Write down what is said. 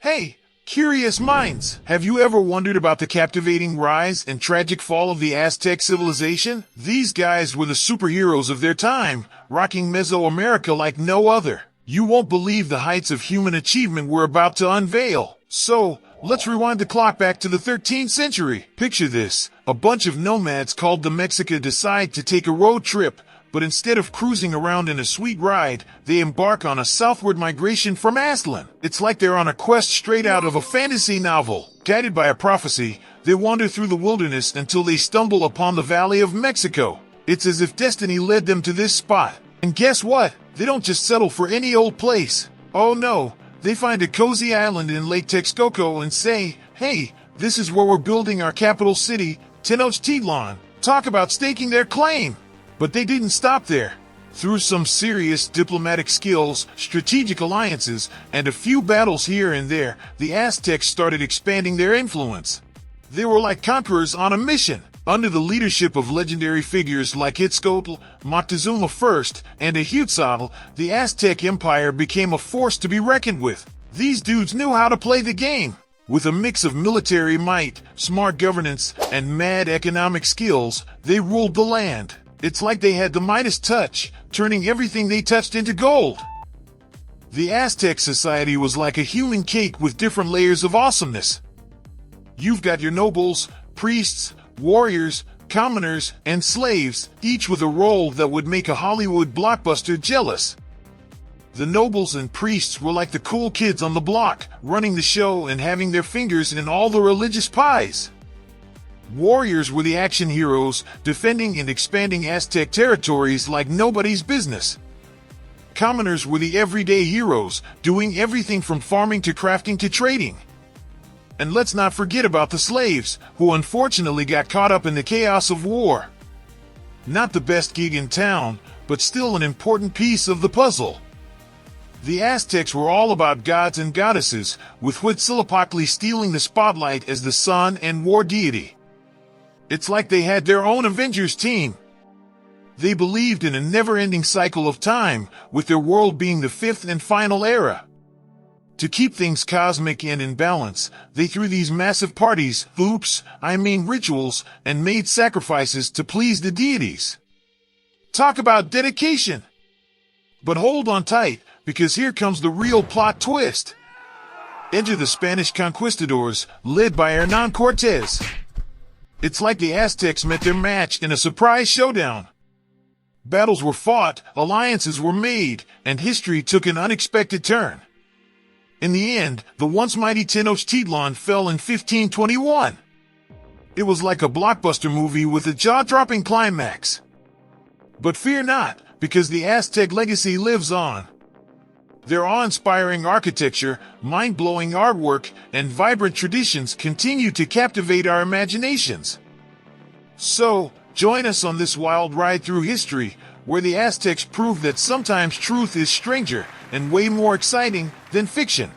Hey, curious minds, have you ever wondered about the captivating rise and tragic fall of the Aztec civilization? These guys were the superheroes of their time, rocking Mesoamerica like no other. You won't believe the heights of human achievement we're about to unveil. So, let's rewind the clock back to the 13th century. Picture this. A bunch of nomads called the Mexica decide to take a road trip, but instead of cruising around in a sweet ride, they embark on a southward migration from Aztlan. It's like they're on a quest straight out of a fantasy novel. Guided by a prophecy, they wander through the wilderness until they stumble upon the Valley of Mexico. It's as if destiny led them to this spot. And guess what? They don't just settle for any old place. Oh no, they find a cozy island in Lake Texcoco and say, hey, this is where we're building our capital city, Tenochtitlan. Talk about staking their claim. But they didn't stop there. Through some serious diplomatic skills, strategic alliances, and a few battles here and there, the Aztecs started expanding their influence. They were like conquerors on a mission. Under the leadership of legendary figures like Itzcoatl, Moctezuma I, and Ahuitzotl, the Aztec Empire became a force to be reckoned with. These dudes knew how to play the game. With a mix of military might, smart governance, and mad economic skills, they ruled the land. It's like they had the Midas touch, turning everything they touched into gold. The Aztec society was like a human cake with different layers of awesomeness. You've got your nobles, priests, warriors, commoners, and slaves, each with a role that would make a Hollywood blockbuster jealous. The nobles and priests were like the cool kids on the block, running the show and having their fingers in all the religious pies. Warriors were the action heroes, defending and expanding Aztec territories like nobody's business. Commoners were the everyday heroes, doing everything from farming to crafting to trading. And let's not forget about the slaves, who unfortunately got caught up in the chaos of war. Not the best gig in town, but still an important piece of the puzzle. The Aztecs were all about gods and goddesses, with Huitzilopochtli stealing the spotlight as the sun and war deity. It's like they had their own Avengers team. They believed in a never-ending cycle of time, with their world being the fifth and final era. To keep things cosmic and in balance, they threw these massive parties, rituals, and made sacrifices to please the deities. Talk about dedication! But hold on tight, because here comes the real plot twist. Enter the Spanish conquistadors, led by Hernán Cortés. It's like the Aztecs met their match in a surprise showdown. Battles were fought, alliances were made, and history took an unexpected turn. In the end, the once mighty Tenochtitlan fell in 1521. It was like a blockbuster movie with a jaw-dropping climax. But fear not, because the Aztec legacy lives on. Their awe-inspiring architecture, mind-blowing artwork, and vibrant traditions continue to captivate our imaginations. So, join us on this wild ride through history, where the Aztecs prove that sometimes truth is stranger and way more exciting than fiction.